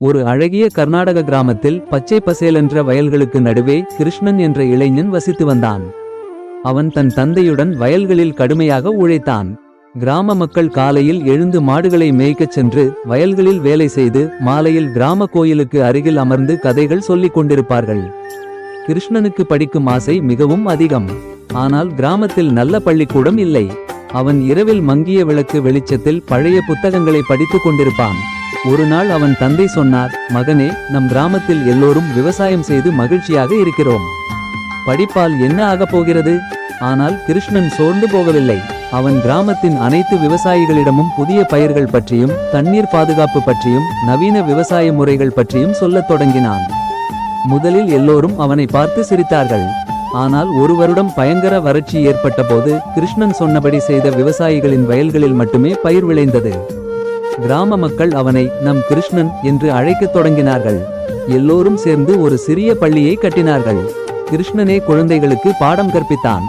ஒரு அழகிய கர்நாடக கிராமத்தில் பச்சை பசேலென்ற வயல்களுக்கு நடுவே கிருஷ்ணன் என்ற இளைஞன் வசித்து வந்தான். அவன் தன் தந்தையுடன் வயல்களில் கடுமையாக உழைத்தான். கிராம மக்கள் காலையில் எழுந்து மாடுகளை மேய்க்கச் சென்று வயல்களில் வேலை செய்து மாலையில் கிராம கோயிலுக்கு அருகில் அமர்ந்து கதைகள் சொல்லிக் கொண்டிருப்பார்கள். கிருஷ்ணனுக்கு படிக்கும் ஆசை மிகவும் அதிகம். ஆனால் கிராமத்தில் நல்ல பள்ளிக்கூடம் இல்லை. அவன் இரவில் மங்கிய விளக்கு வெளிச்சத்தில் பழைய புத்தகங்களை படித்துக் கொண்டிருப்பான். ஒரு நாள் அவன் தந்தை சொன்னார், மகனே, நம் கிராமத்தில் எல்லோரும் விவசாயம் செய்து மகிழ்ச்சியாக இருக்கிறோம். படிப்பால் என்ன ஆகப் போகிறது? ஆனால் கிருஷ்ணன் சோர்ந்து போகவில்லை. அவன் கிராமத்தின் அனைத்து விவசாயிகளிடமும் புதிய பயிர்கள் பற்றியும் தண்ணீர் பாதுகாப்பு பற்றியும் நவீன விவசாய முறைகள் பற்றியும் சொல்லத் தொடங்கினான். முதலில் எல்லோரும் அவனை பார்த்து சிரித்தார்கள். ஆனால் ஒரு வருடம் பயங்கர வறட்சி ஏற்பட்ட போது கிருஷ்ணன் சொன்னபடி செய்த விவசாயிகளின் வயல்களில் மட்டுமே பயிர் விளைந்தது. கிராம மக்கள் அவனை நம் கிருஷ்ணன் என்று அழைக்கத் தொடங்கினார்கள். எல்லோரும் சேர்ந்து ஒரு சிறிய பள்ளியை கட்டினார்கள். கிருஷ்ணனே குழந்தைகளுக்கு பாடம் கற்பித்தான்.